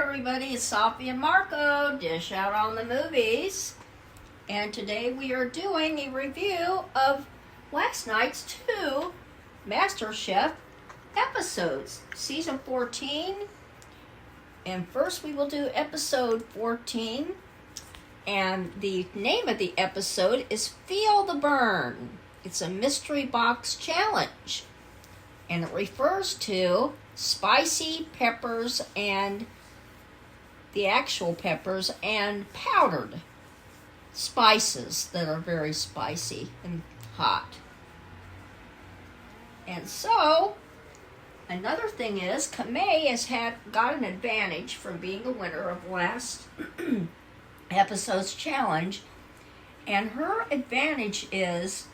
everybody, it's Safi and Marco, Dish Out on the Movies. And today we are doing a review of last night's 2 Masterchef episodes, season 14. And first we will do episode 14. And the name of the episode is Feel the Burn. It's a mystery box challenge. And it refers to spicy peppers and the actual peppers and powdered spices that are very spicy and hot. And so, another thing is, Kamei has got an advantage from being a winner of last episode's challenge. And her advantage is,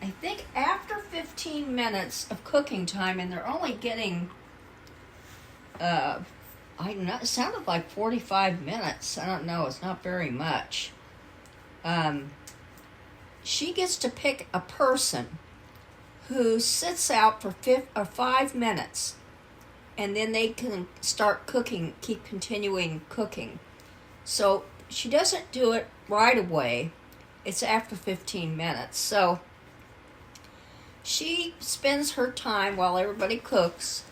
I think after 15 minutes of cooking time, and they're only getting, I don't know, it sounded like 45 minutes. I don't know, it's not very much. She gets to pick a person who sits out for 5 minutes, and then they can start cooking, keep continuing cooking. So she doesn't do it right away. It's after 15 minutes. So she spends her time while everybody cooks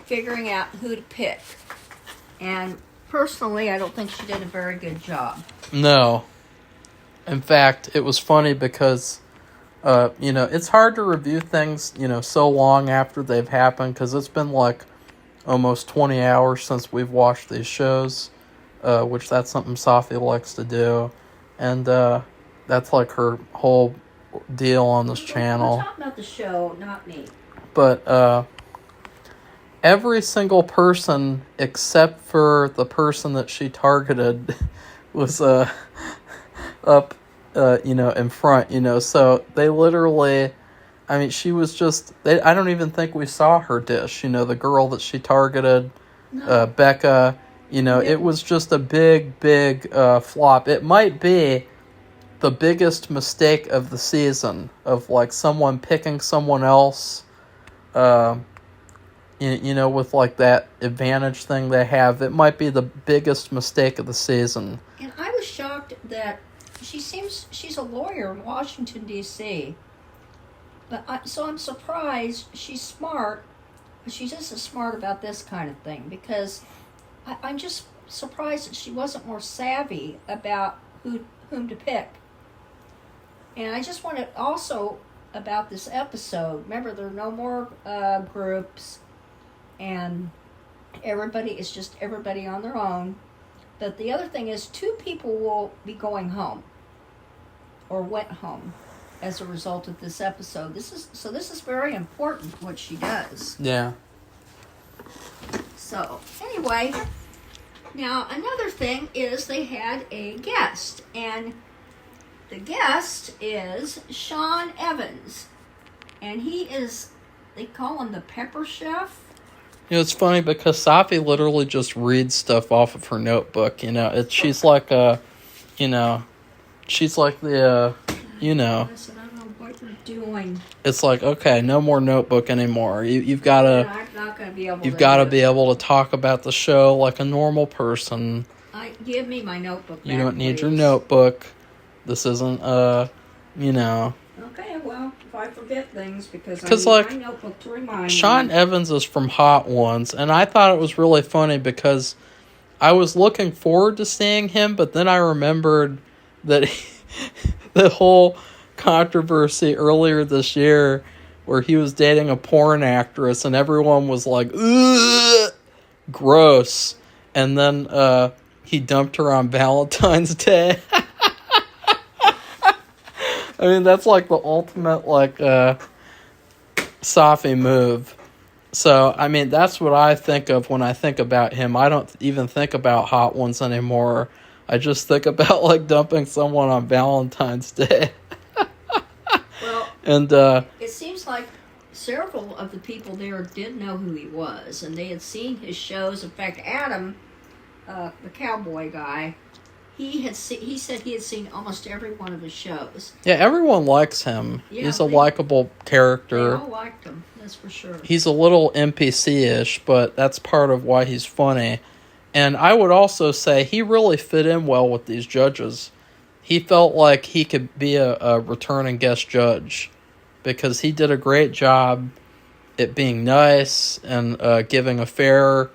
figuring out who to pick. And personally, I don't think she did a very good job. No. In fact, it was funny because, it's hard to review things, so long after they've happened, because it's been like almost 20 hours since we've watched these shows, which that's something Safi likes to do. And that's like her whole deal on this channel. We're talking about the show, not me. But every single person except for the person that she targeted was up in front, so they literally, she was just, I don't even think we saw her dish, the girl that she targeted. No. Becca, it was just a big flop. It might be the biggest mistake of the season, of like someone picking someone else, with like that advantage thing they have. It might be the biggest mistake of the season. And I was shocked that she's a lawyer in Washington, D.C. So I'm surprised. She's smart, but she just isn't smart about this kind of thing, because I'm just surprised that she wasn't more savvy about whom to pick. And I just want to also, about this episode, remember there are no more groups, and everybody is just everybody on their own. But the other thing is, 2 people will be going home, or went home, as a result of this episode. This is very important, what she does. Yeah. So, anyway, now another thing is they had a guest, and the guest is Sean Evans, and he is, they call him the Pepper Chef. It's funny because Safi literally just reads stuff off of her notebook. She's like she's like the, I said, I don't know what you're doing. It's like, okay, no more notebook anymore. You've got to. I'm not going to be able. You've got to be able to talk about the show like a normal person. Give me my notebook. You don't need your notebook. This isn't Okay, well, if I forget things, because I need my notebook to remind me. Sean Evans is from Hot Ones, and I thought it was really funny because I was looking forward to seeing him, but then I remembered that the whole controversy earlier this year where he was dating a porn actress and everyone was like, ugh, gross. And then he dumped her on Valentine's Day. That's like the ultimate, Safi move. So, that's what I think of when I think about him. I don't even think about Hot Ones anymore. I just think about, dumping someone on Valentine's Day. Well, and it seems like several of the people there did know who he was, and they had seen his shows. In fact, Adam, the cowboy guy, he said he had seen almost every one of his shows. Yeah, everyone likes him. Yeah, He's a likable character. They all liked him, that's for sure. He's a little NPC-ish, but that's part of why he's funny. And I would also say he really fit in well with these judges. He felt like he could be a returning guest judge because he did a great job at being nice and giving a fair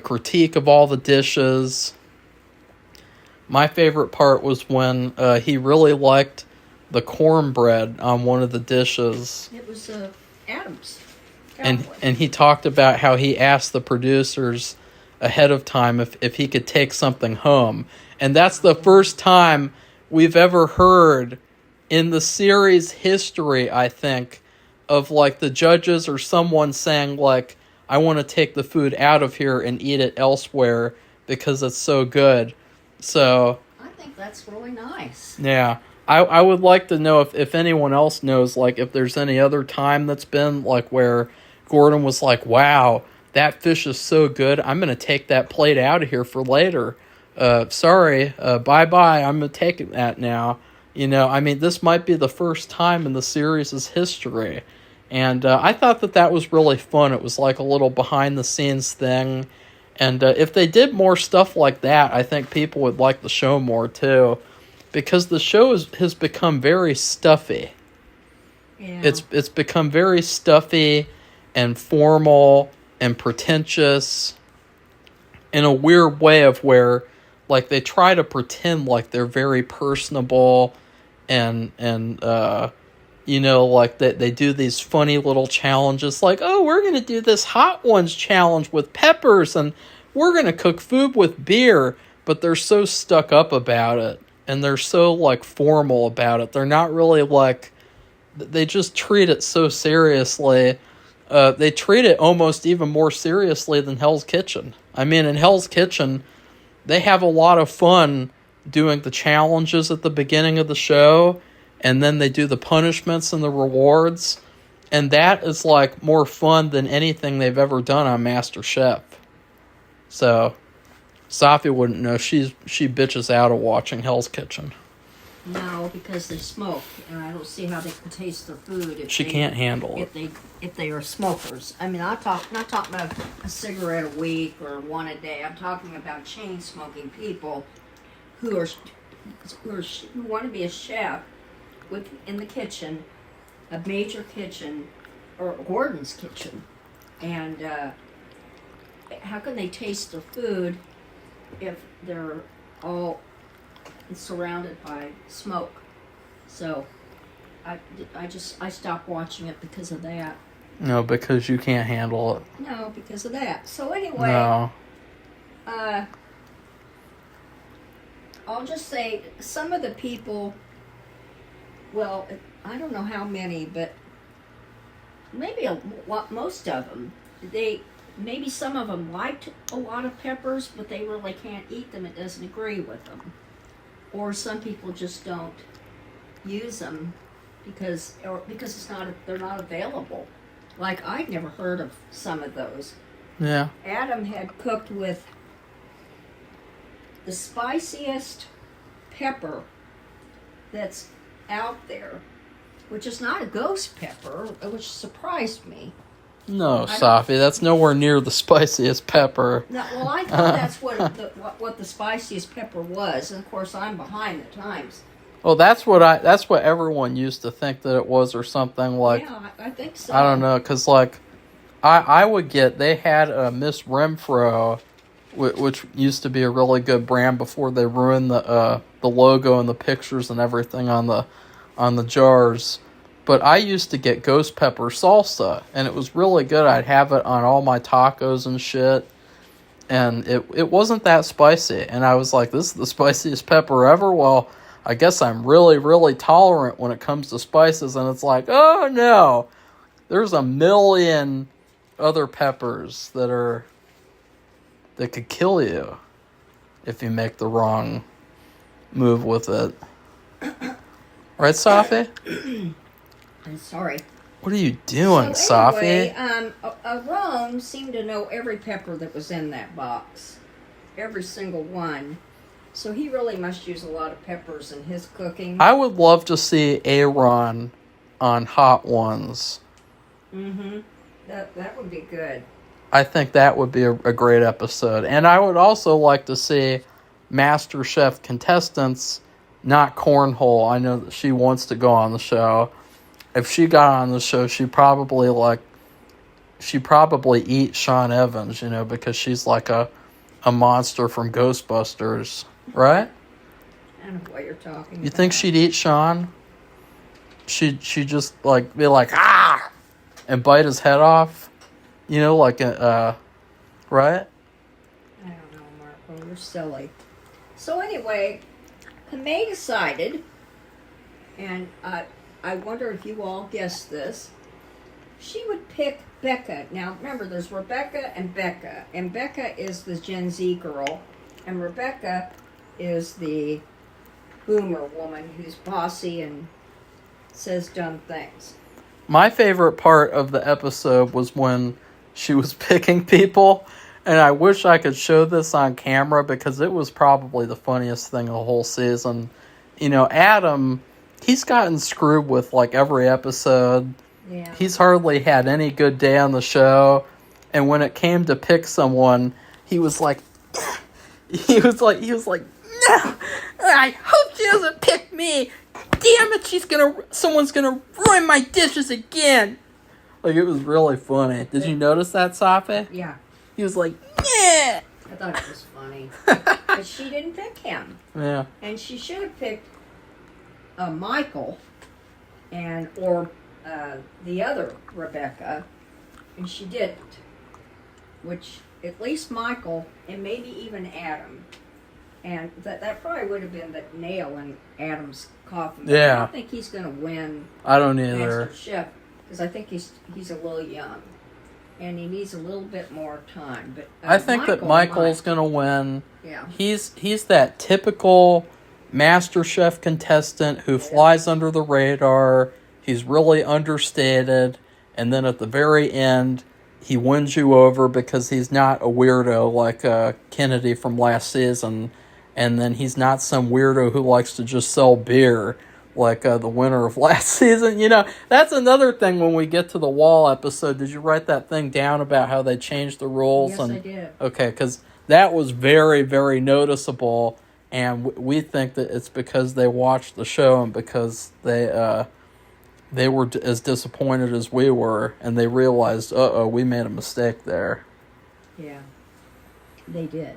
critique of all the dishes. My favorite part was when he really liked the cornbread on one of the dishes. It was Adam's. And he talked about how he asked the producers ahead of time if he could take something home. And that's the first time we've ever heard in the series history, I think, of like the judges or someone saying like, I want to take the food out of here and eat it elsewhere because it's so good. So I think that's really nice. Yeah. I would like to know if anyone else knows, like, if there's any other time that's been, like, where Gordon was like, wow, that fish is so good, I'm going to take that plate out of here for later. Sorry, bye-bye, I'm going to take that now. You know, I mean, this might be the first time in the series' history. And I thought that was really fun. It was like a little behind-the-scenes thing. And if they did more stuff like that, I think people would like the show more, too. Because the show has become very stuffy. Yeah. It's become very stuffy and formal and pretentious in a weird way of where, like, they try to pretend like they're very personable and you know, like they do these funny little challenges like, oh, we're going to do this Hot Ones challenge with peppers and we're going to cook food with beer, but they're so stuck up about it. And they're so, like, formal about it. They're not really, like... They just treat it so seriously. They treat it almost even more seriously than Hell's Kitchen. I mean, in Hell's Kitchen, they have a lot of fun doing the challenges at the beginning of the show. And then they do the punishments and the rewards. And that is, like, more fun than anything they've ever done on Masterchef. So... Safi wouldn't know. She bitches out of watching Hell's Kitchen. No, because they smoke, and I don't see how they can taste their food. She can't handle it. If they are smokers. I mean, not talking about a cigarette a week or one a day. I'm talking about chain smoking people who want to be a chef in the kitchen, a major kitchen, or Gordon's kitchen, and how can they taste the food if they're all surrounded by smoke? So I stopped watching it because of that. No, because you can't handle it. No, because of that. So anyway, no. I'll just say some of the people, well, I don't know how many, but maybe most of them, maybe some of them liked a lot of peppers, but they really can't eat them. It doesn't agree with them. Or some people just don't use them because they're not available. Like, I'd never heard of some of those. Yeah. Adam had cooked with the spiciest pepper that's out there, which is not a ghost pepper, which surprised me. No, Safi, that's nowhere near the spiciest pepper. No, well, I thought that's what the spiciest pepper was, and of course I'm behind the times. Well, that's what everyone used to think that it was, or something like. Yeah, I think so. I don't know, because like, I would get, they had a Miss Renfro, which used to be a really good brand before they ruined the logo and the pictures and everything on the jars. But I used to get ghost pepper salsa, and it was really good. I'd have it on all my tacos and shit, and it wasn't that spicy. And I was like, this is the spiciest pepper ever? Well, I guess I'm really, really tolerant when it comes to spices. And it's like, oh no, there's a million other peppers that could kill you if you make the wrong move with it. Right, Safi? I'm sorry. What are you doing, so anyway, Safi? Rome seemed to know every pepper that was in that box. Every single one. So he really must use a lot of peppers in his cooking. I would love to see Aaron on Hot Ones. Mm-hmm. That would be good. I think that would be a great episode. And I would also like to see Masterchef contestants, not Cornhole. I know that she wants to go on the show. If she got on the show, she'd probably eat Sean Evans, because she's like a monster from Ghostbusters, right? I don't know what you're talking about. You think she'd eat Sean? She'd just be like, ah, and bite his head off, right? I don't know, Marco. You're silly. So anyway, May decided, and I wonder if you all guessed this, she would pick Becca. Now, remember, there's Rebecca. And Becca is the Gen Z girl, and Rebecca is the boomer woman who's bossy and says dumb things. My favorite part of the episode was when she was picking people, and I wish I could show this on camera because it was probably the funniest thing of the whole season. Adam, he's gotten screwed with every episode. Yeah. He's hardly had any good day on the show, and when it came to pick someone, he was like, no, I hope she doesn't pick me. Damn it, someone's gonna ruin my dishes again. It was really funny. Did you notice that, Safi? Yeah. He was like, yeah. I thought it was funny. But she didn't pick him. Yeah. And she should have picked Michael or the other Rebecca, and she didn't. Which, at least Michael, and maybe even Adam. And that probably would have been the nail in Adam's coffin. But Yeah. I don't think he's going to win I don't either. Masterchef, because I think he's a little young. And he needs a little bit more time. But I think that Michael's going to win. Yeah. He's that typical MasterChef contestant who flies under the radar. He's really understated. And then at the very end, he wins you over because he's not a weirdo like Kennedy from last season. And then he's not some weirdo who likes to just sell beer like the winner of last season. That's another thing when we get to the wall episode. Did you write that thing down about how they changed the rules? Yes, I did. Okay, because that was very, very noticeable. And we think that it's because they watched the show and because they were as disappointed as we were. And they realized, we made a mistake there. Yeah, they did.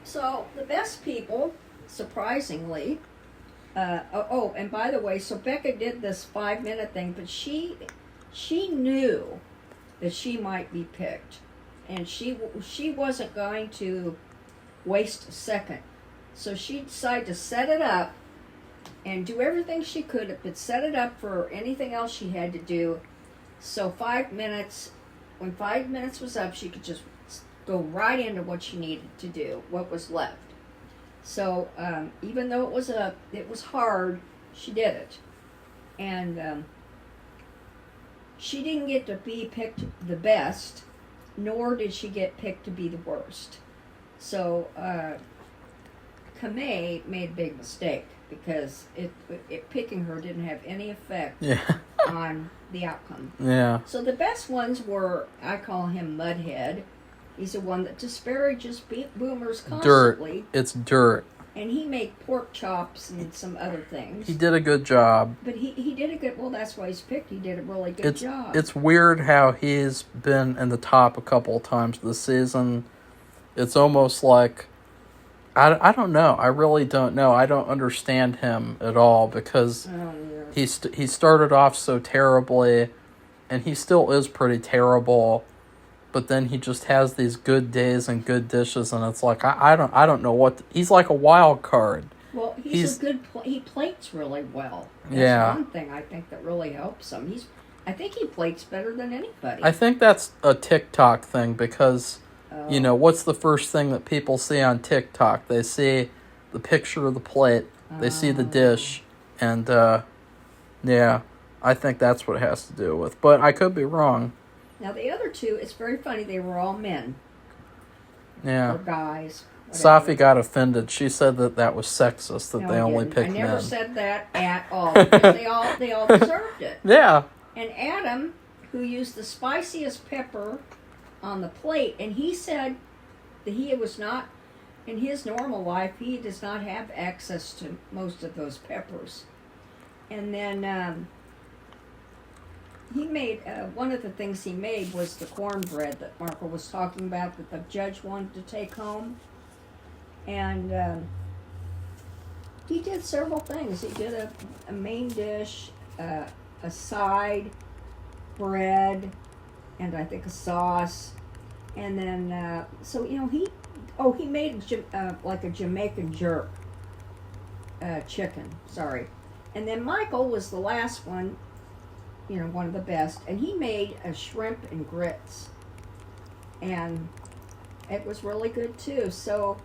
So, the best people, surprisingly, and by the way, so Becca did this 5-minute thing, but she knew that she might be picked, and she wasn't going to waste a second. So she decided to set it up and do everything she could, but set it up for anything else she had to do. So 5 minutes, when 5 minutes was up, she could just go right into what she needed to do, what was left. So even though it was hard, she did it, and she didn't get to be picked the best, nor did she get picked to be the worst. So Kamei made a big mistake because it picking her didn't have any effect on the outcome. Yeah. So the best ones were, I call him Mudhead. He's the one that disparages boomers constantly. Dirt. It's dirt. And he made pork chops and some other things. He did a good job. But he did a good, well, that's why he's picked. He did a really good job. It's weird how he's been in the top a couple of times this season. It's almost like, I don't know. I really don't know. I don't understand him at all because he started off so terribly, and he still is pretty terrible. But then he just has these good days and good dishes, and it's like I don't know what he's like a wild card. Well, he's a good he plates really well. That's one thing I think that really helps him. I think he plates better than anybody. I think that's a TikTok thing because what's the first thing that people see on TikTok? They see the picture of the plate, they see the dish, and I think that's what it has to do with. But I could be wrong. Now, the other two, it's very funny. They were all men. Yeah. Or guys. Safi got offended. She said that was sexist, that No, they I only didn't. pick I never men. said that at all, because they all deserved it. Yeah. And Adam, who used the spiciest pepper on the plate, and he said that he was not, in his normal life, he does not have access to most of those peppers. And then he made, one of the things he made was the cornbread that Marco was talking about that the judge wanted to take home. And he did several things. He did a main dish, a side, bread, and I think a sauce. And then, so, you know, he made like a Jamaican jerk chicken, sorry. And then Michael was the last one, you know, one of the best, and he made a shrimp and grits. And it was really good too. So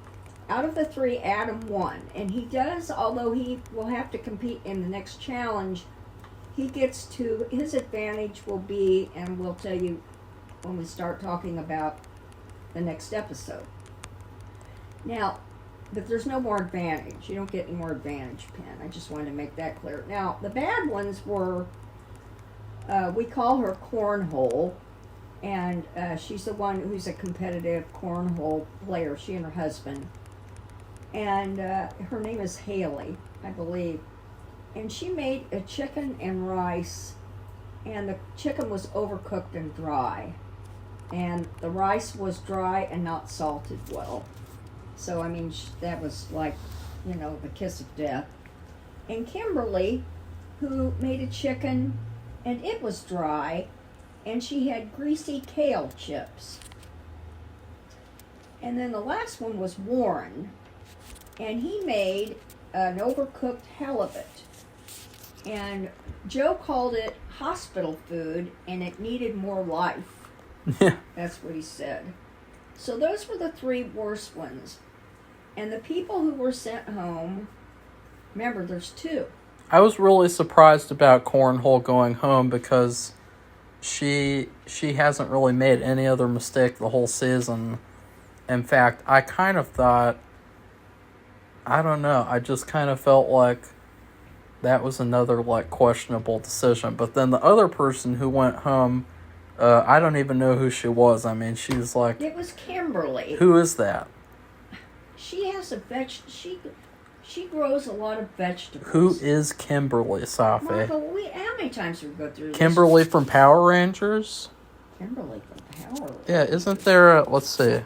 out of the three, Adam won. And he does, although he will have to compete in the next challenge, he gets to, his advantage will be, and we'll tell you when we start talking about the next episode. Now, but there's no more advantage. You don't get any more advantage, Pen. I just wanted to make that clear. Now, the bad ones were, we call her Cornhole, and she's the one who's a competitive cornhole player, she and her husband. And her name is Haley, I believe. And she made a chicken and rice, and the chicken was overcooked and dry. And the rice was dry and not salted well. So, I mean, that was like, you know, the kiss of death. And Kimberly, who made a chicken, and it was dry, and she had greasy kale chips. And then the last one was Warren, and he made an overcooked halibut. And Joe called it hospital food, and it needed more life. Yeah. That's what he said. So those were the three worst ones. And the people who were sent home, remember, there's two. I was really surprised about Cornhole going home because she hasn't really made any other mistake the whole season. In fact, I kind of thought, I don't know, I just kind of felt like that was another like questionable decision. But then the other person who went home, I don't even know who she was. I mean, she's like... It was Kimberly. Who is that? She has she grows a lot of vegetables. Who is Kimberly, Safi? Marco, how many times did we go through this? Kimberly from Power Rangers? Kimberly from Power Rangers. Yeah, isn't there a... Let's see.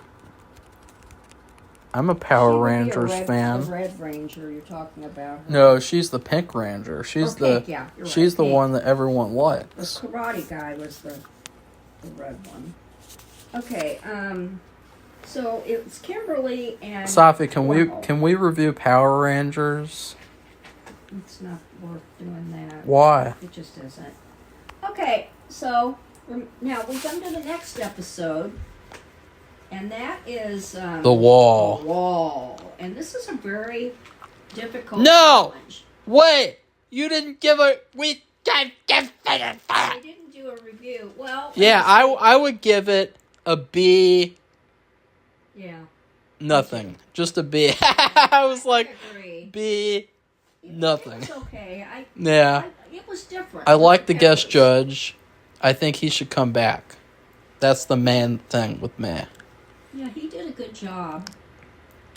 I'm a Power Rangers fan. The Red Ranger you're talking about. Her. No, she's the Pink Ranger. She's Pink, yeah, you're right. She's the Pink. one that everyone The likes. karate guy was the red one. Okay, so it's Kimberly and Safi, Cornhole. can we review Power Rangers? It's not worth doing that. Why? It just isn't. Okay, so now we come to the next episode, and that is The Wall. The Wall, and this is a very difficult No! challenge. Wait! You didn't give a... We I didn't do a review. Well, Yeah, I would give it a B... yeah. Nothing. Just a B. I was like, I agree. B... Nothing. It was okay. Yeah. It was different. I like the guest Peppers. judge. I think he should come back. That's the main thing with me. Yeah, he did a good job.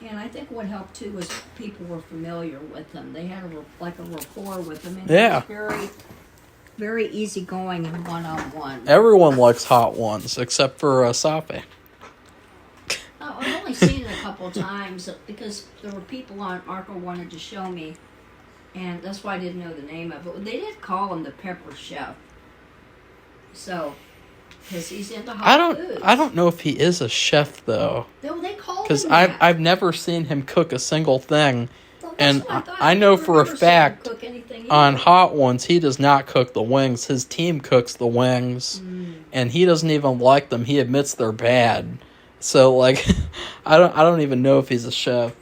And I think what helped too was people were familiar with him. They had a rapport with him. And Yeah. He was very, very easygoing and one-on-one. Everyone likes hot ones, except for Safi. Oh, I've only seen it a couple times because there were people on Marco wanted to show me, and that's why I didn't know the name of it. They did call him the Pepper Chef. So, because he's into hot foods. I don't know if he is a chef though, They called him because that. I've never seen him cook a single thing, Well, that's and what I thought. I know I've for a never seen him fact cook anything on either. hot ones he does not cook the wings. His team cooks the wings, and he doesn't even like them. He admits they're bad. So like, I don't even know if he's a chef.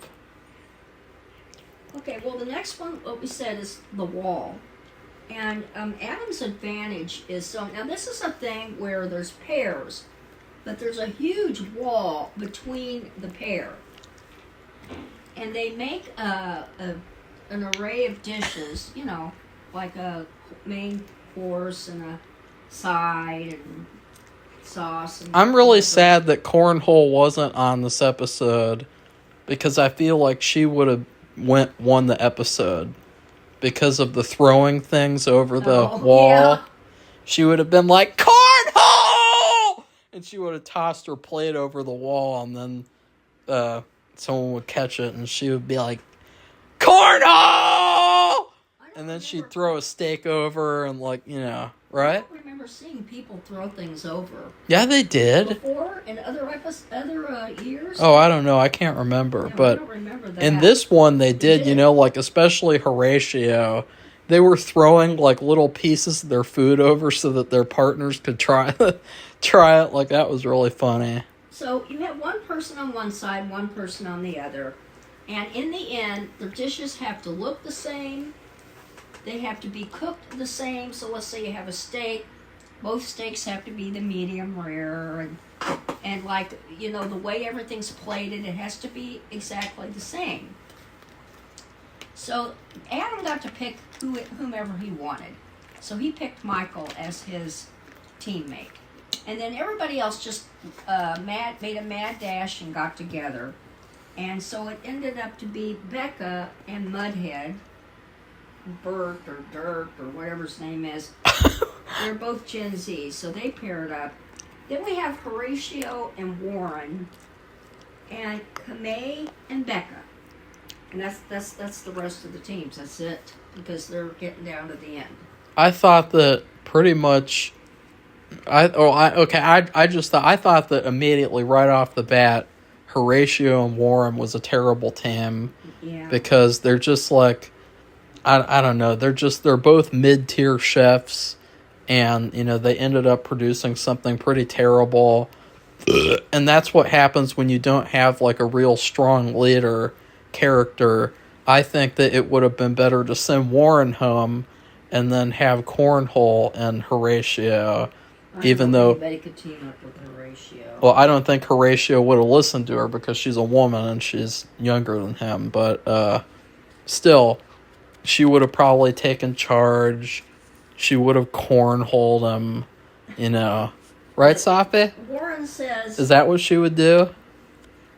Okay, well, the next one, what we said, is The Wall. And Adam's advantage is, so now this is a thing where there's pairs, but there's a huge wall between the pair. and they make an array of dishes, like a main course and a side and sauce. And I'm really sad that Cornhole wasn't on this episode because I feel like she would have won the episode because of the throwing things over the wall. Yeah. She would have been like, Cornhole! And she would have tossed her plate over the wall, and then someone would catch it, and she would be like, Cornhole! And then she'd throw a steak over, and right? I don't remember seeing people throw things over. Yeah, they did. Before, in other years? Oh, I don't know. I can't remember. Yeah, but I don't remember that. in this one, they did, especially Horatio. They were throwing, little pieces of their food over so that their partners could try it. That was really funny. So you have one person on one side, one person on the other. And in the end, the dishes have to look the same. They have to be cooked the same. So let's say you have a steak. Both steaks have to be the medium rare. And the way everything's plated, it has to be exactly the same. So Adam got to pick whomever he wanted. So he picked Michael as his teammate. And then everybody else just made a mad dash and got together. And so it ended up to be Becca and Mudhead, Bert or Dirt or whatever his name is. They're both Gen Z, so they paired up. Then we have Horatio and Warren, and Kamei and Becca. And that's the rest of the teams. That's it, because they're getting down to the end. I thought that pretty much. I thought that immediately right off the bat, Horatio and Warren was a terrible team. Yeah. Because they're just I don't know. They're both mid-tier chefs, and they ended up producing something pretty terrible. And that's what happens when you don't have a real strong leader character. I think that it would have been better to send Warren home and then have Cornhole and Horatio. Even though anybody could team up with Horatio. Well, I don't think Horatio would have listened to her because she's a woman and she's younger than him. But still, she would have probably taken charge. She would have cornholed him, Right, Safi? Warren says... Is that what she would do?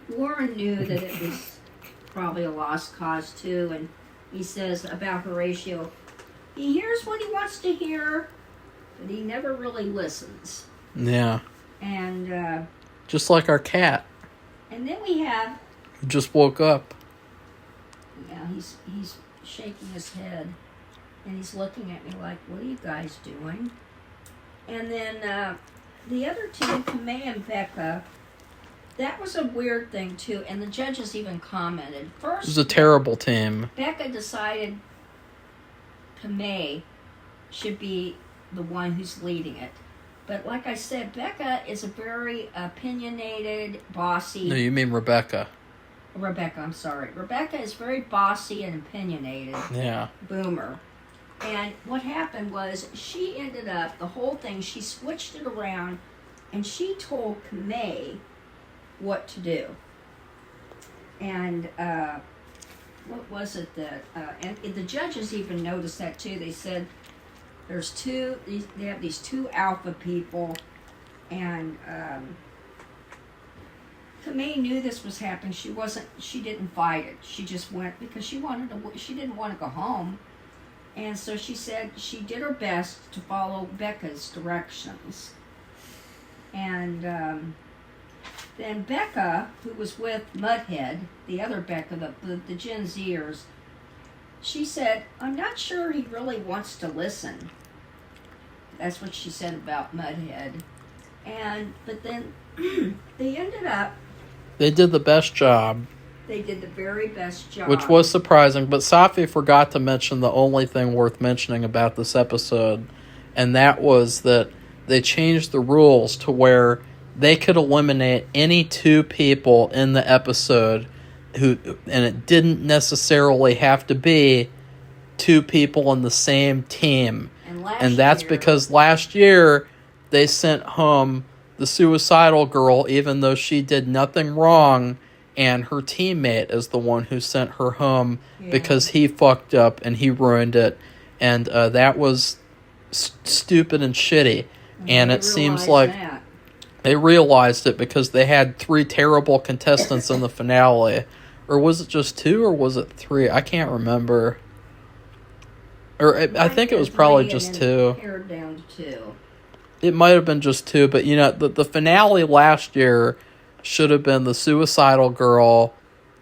Warren knew that it was probably a lost cause, too. And he says about Horatio, he hears what he wants to hear, but he never really listens. Yeah. And... just like our cat. And then we have... who just woke up. Yeah, he's shaking his head. And he's looking at me like, what are you guys doing? And then the other team, Kamei and Becca, that was a weird thing, too. And the judges even commented. First, It was a terrible team. Becca decided Kamei should be the one who's leading it. But like I said, Becca is a very opinionated, bossy... No, you mean Rebecca. Rebecca, I'm sorry. Rebecca is very bossy and opinionated. Yeah. Boomer. And what happened was she ended up, the whole thing, she switched it around and she told Kamei what to do. And what was it that, and the judges even noticed that too. They said they have these two alpha people, and Kamei knew this was happening. She didn't fight it. She just went because she didn't want to go home. And so she said she did her best to follow Becca's directions. And then Becca, who was with Mudhead, the other Becca, the Gen Zers, she said, I'm not sure he really wants to listen. That's what she said about Mudhead. But then they ended up... They did the best job. They did the very best job. Which was surprising, but Safi forgot to mention the only thing worth mentioning about this episode, and that was that they changed the rules to where they could eliminate any two people in the episode and it didn't necessarily have to be two people on the same team. And that's because last year they sent home the suicidal girl, even though she did nothing wrong, and her teammate is the one who sent her home Yeah. because he fucked up and he ruined it, and that was stupid and shitty. And it seems like they realized it because they had 3 terrible contestants in the finale. Or was it just 2, or was it 3? I can't remember. Or I think it was probably just 2. Pared down to 2. It might have been just 2, but you know, the finale last year should have been the suicidal girl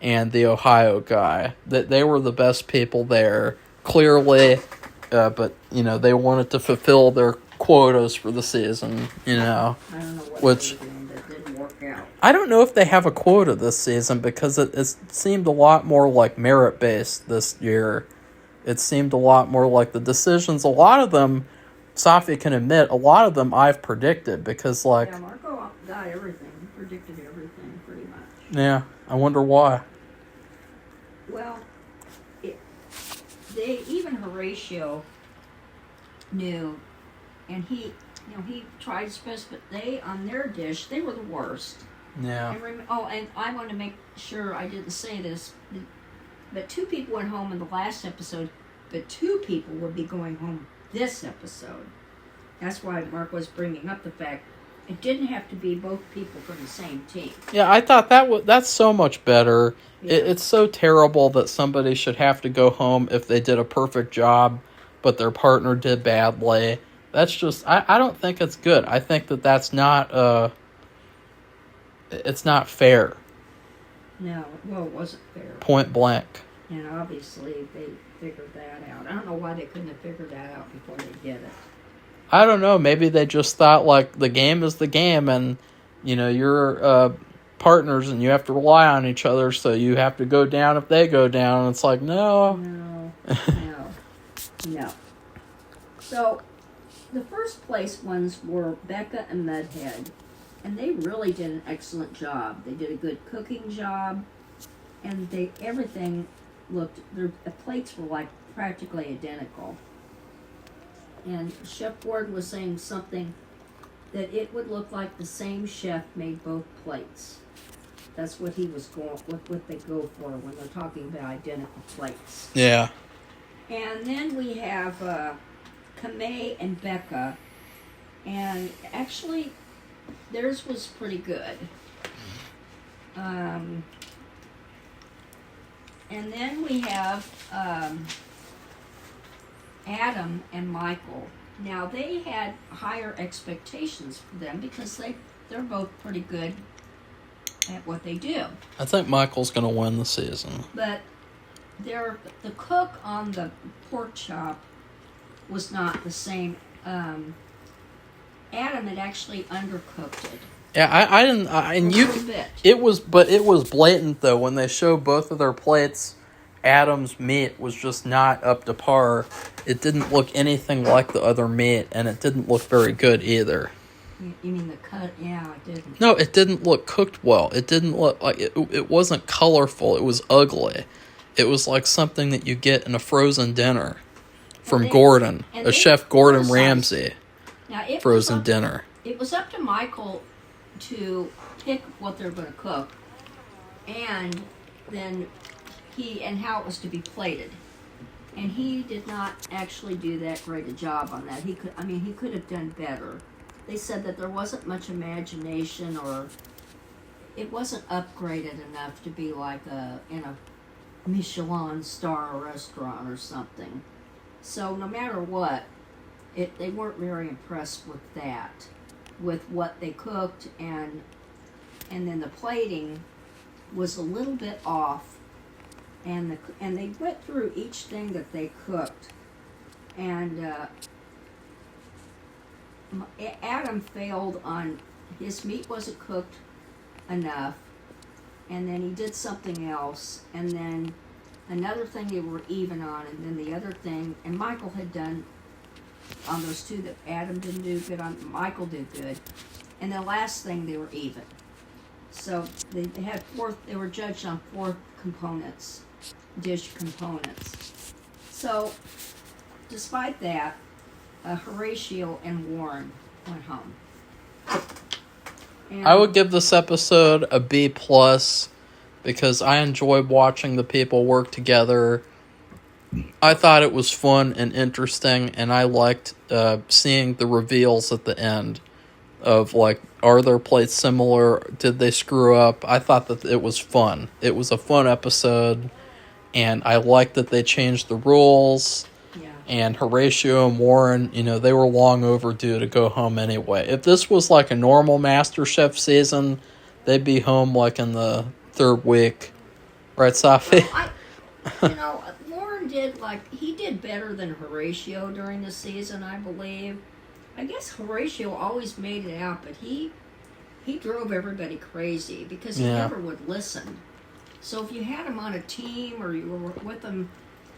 and the Ohio guy. That they were the best people there, clearly. But you know, they wanted to fulfill their quotas for the season. You know, I don't know what which they were doing that didn't work out. I don't know if they have a quota this season because it seemed a lot more like merit based this year. It seemed a lot more like the decisions. A lot of them, Safi can admit, a lot of them I've predicted because like. Yeah, Marco got everything. He predicted everything pretty much. Yeah, I wonder why. Well, even Horatio knew, and he tried his best, but they, on their dish, they were the worst. Yeah. And I want to make sure I didn't say this, but 2 people went home in the last episode, but 2 people will be going home this episode. That's why Mark was bringing up the fact it didn't have to be both people from the same team. Yeah, I thought that's so much better. Yeah. It's so terrible that somebody should have to go home if they did a perfect job, but their partner did badly. That's just, I don't think it's good. I think that's not, it's not fair. No, well, it wasn't fair. Point blank. And obviously they figured that out. I don't know why they couldn't have figured that out before they did it. I don't know. Maybe they just thought, like, the game is the game, and, you know, you're partners, and you have to rely on each other, so you have to go down if they go down. And it's like, no. No. So, the first place ones were Becca and Mudhead, and they really did an excellent job. They did a good cooking job, and everything looked, their plates were like practically identical. And Chef Gordon was saying something that it would look like the same chef made both plates. That's what he was what they go for when they're talking about identical plates. Yeah. And then we have Kamei and Becca, and actually theirs was pretty good. And then we have Adam and Michael. Now they had higher expectations for them because they're both pretty good at what they do. I think Michael's going to win the season. But the cook on the pork chop was not the same. Adam had actually undercooked it. Yeah, I didn't. And you, bit. it was blatant though when they showed both of their plates. Adam's meat was just not up to par. It didn't look anything like the other meat, and it didn't look very good either. You mean the cut? Yeah, it didn't. No, it didn't look cooked well. It didn't look like it wasn't colorful. It was ugly. It was like something that you get in a frozen dinner from Gordon, Chef Gordon Ramsay. Now, frozen dinner. It was up to Michael to pick what they're going to cook, and then and how it was to be plated. And he did not actually do that great a job on that. He could have done better. They said that there wasn't much imagination, or it wasn't upgraded enough to be like in a Michelin star restaurant or something. So no matter what, they weren't very impressed with that, with what they cooked, and then the plating was a little bit off, and they went through each thing that they cooked, and Adam failed on his meat wasn't cooked enough, and then he did something else, and then another thing they were even on, and then the other thing, and Michael had done on those two that Adam didn't do good on, Michael did good, and the last thing they were even. So they had they were judged on 4 components, dish components. So despite that, Horatio and Warren went home. And I would give this episode a B+. because I enjoyed watching the people work together. I thought it was fun and interesting, and I liked seeing the reveals at the end of, like, are their plates similar? Did they screw up? I thought that it was fun. It was a fun episode, and I liked that they changed the rules. Yeah. And Horatio and Warren, they were long overdue to go home anyway. If this was like a normal MasterChef season, they'd be home like in the third week. Right, Safi? Warren he did better than Horatio during the season, I believe. I guess Horatio always made it out, but he drove everybody crazy because he never would listen. So if you had him on a team or you were with him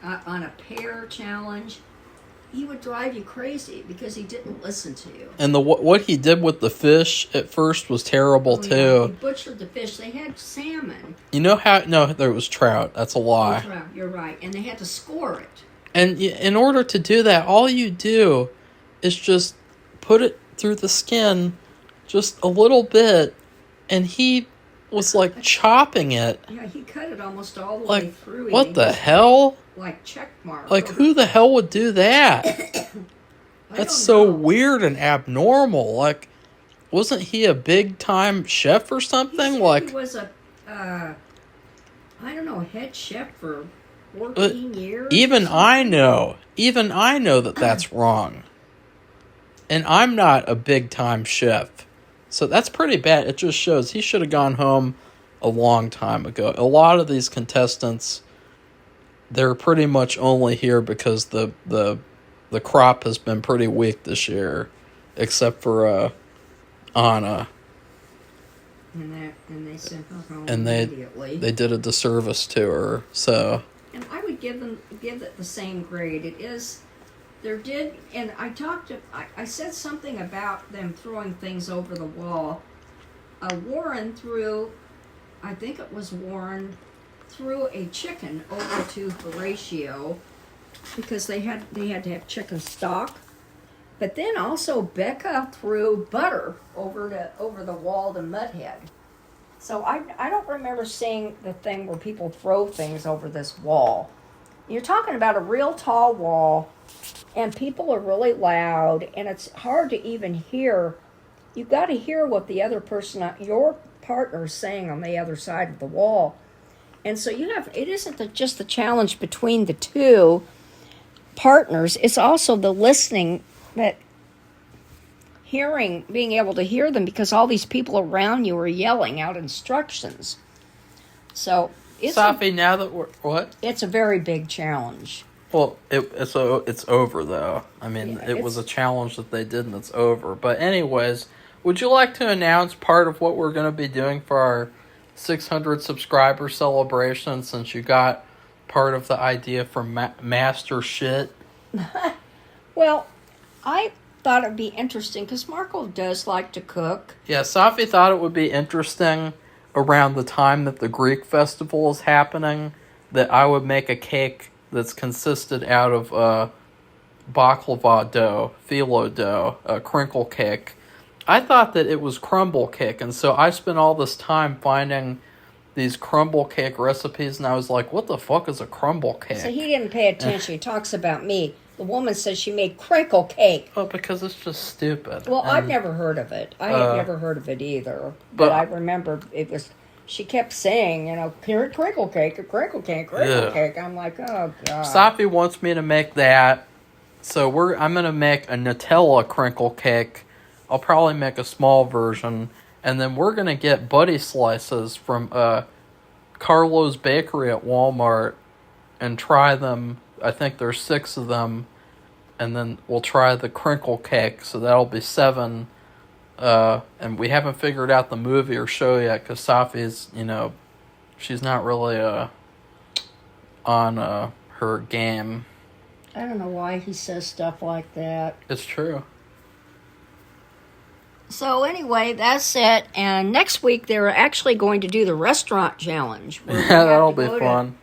on a pair challenge, he would drive you crazy because he didn't listen to you. And what he did with the fish at first was terrible too. Yeah, he butchered the fish. They had salmon. You know how? No, there was trout. That's a lie. Trout, you're right. And they had to score it. And in order to do that, all you do is just put it through the skin just a little bit, and he was like chopping it. Yeah, he cut it almost all the way through. What the hell? Like check mark. Like, who the hell would do that? That's so weird and abnormal. Like, wasn't he a big time chef or something? He was a, head chef for 14 years. Even I know that that's wrong. And I'm not a big time chef. So that's pretty bad. It just shows he should have gone home a long time ago. A lot of these contestants, they're pretty much only here because the crop has been pretty weak this year, except for Anna. And they sent her home and immediately. They did a disservice to her. So. And I would give it the same grade. It is. And I said something about them throwing things over the wall. Warren threw a chicken over to Horatio because they had to have chicken stock. But then also Becca threw butter over the wall to Mudhead. So I don't remember seeing the thing where people throw things over this wall. You're talking about a real tall wall, and people are really loud, and it's hard to even hear. You've got to hear what the other person, your partner, is saying on the other side of the wall. And so it isn't just the challenge between the two partners, it's also the listening, being able to hear them, because all these people around you are yelling out instructions. So Safi, now that we're what? It's a very big challenge. Well, it's over though. I mean, it was a challenge that they did, and it's over. But anyways, would you like to announce part of what we're going to be doing for our 600 subscriber celebration, since you got part of the idea for Master Shit? Well, I thought it'd be interesting because Marco does like to cook. Yeah, Safi thought it would be interesting around the time that the Greek festival is happening that I would make a cake that's consisted out of baklava dough, phyllo dough, a crinkle cake. I thought that it was crumble cake, and so I spent all this time finding these crumble cake recipes, and I was like, what the fuck is a crumble cake? So he didn't pay attention. He talks about me. The woman says she made crinkle cake. Oh, because it's just stupid. Well, I've never heard of it. I have never heard of it either. But I remember it was... She kept saying, crinkle cake, crinkle cake. I'm like, oh, God. Safi wants me to make that. So I'm going to make a Nutella crinkle cake. I'll probably make a small version. And then we're going to get buddy slices from Carlo's Bakery at Walmart and try them. I think there's 6 of them. And then we'll try the crinkle cake. So that'll be 7. And we haven't figured out the movie or show yet because Safi's, she's not really on her game. I don't know why he says stuff like that. It's true. So anyway, that's it. And next week they're actually going to do the restaurant challenge. Yeah, that'll be fun.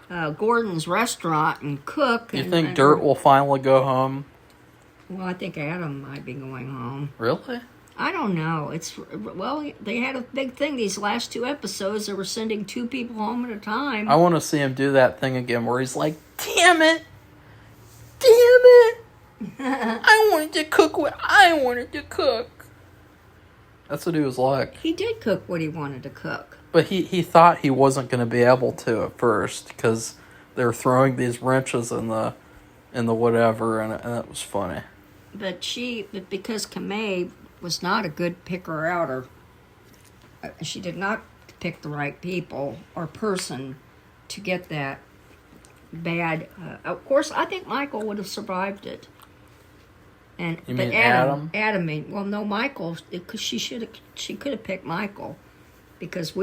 Gordon's restaurant and cook. You think Dirt will finally go home? Well, I think Adam might be going home. Really? I don't know. Well, they had a big thing these last 2 episodes. They were sending 2 people home at a time. I want to see him do that thing again where he's like, damn it! Damn it! I wanted to cook what I wanted to cook. That's what he was like. He did cook what he wanted to cook. But he thought he wasn't going to be able to at first because they were throwing these wrenches in the whatever, and it was funny. But because Kamei was not a good picker-outer, she did not pick the right people or person to get that bad. Of course, I think Michael would have survived it. You mean Adam? Adam. Well, no, Michael, because she could have picked Michael, because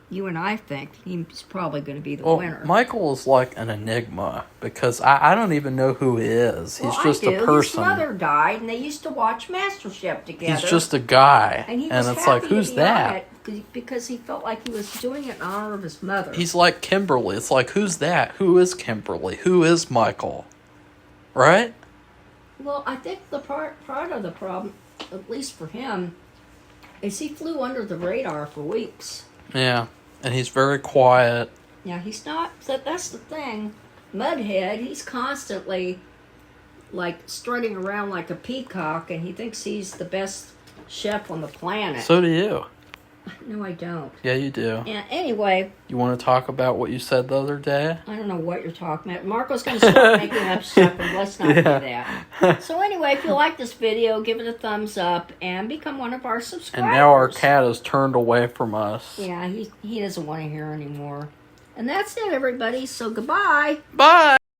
you and I think he's probably going to be the winner. Michael is like an enigma because I don't even know who he is. He's just a person. His mother died, and they used to watch Masterchef together. He's just a guy, and it's happy like, who's that? Because he felt like he was doing it in honor of his mother. He's like Kimberly. It's like, who's that? Who is Kimberly? Who is Michael? Right? Well, I think the part of the problem, at least for him, is he flew under the radar for weeks. Yeah, and he's very quiet. Yeah, he's not. That's the thing. Mudhead, he's constantly like strutting around like a peacock, and he thinks he's the best chef on the planet. So do you. No, I don't. Yeah, you do. And anyway, you want to talk about what you said the other day? I don't know what you're talking about. Marco's going to start making up stuff, and let's not do that. So anyway, if you like this video, give it a thumbs up and become one of our subscribers. And now our cat has turned away from us. Yeah, he doesn't want to hear anymore. And that's it, everybody. So goodbye. Bye.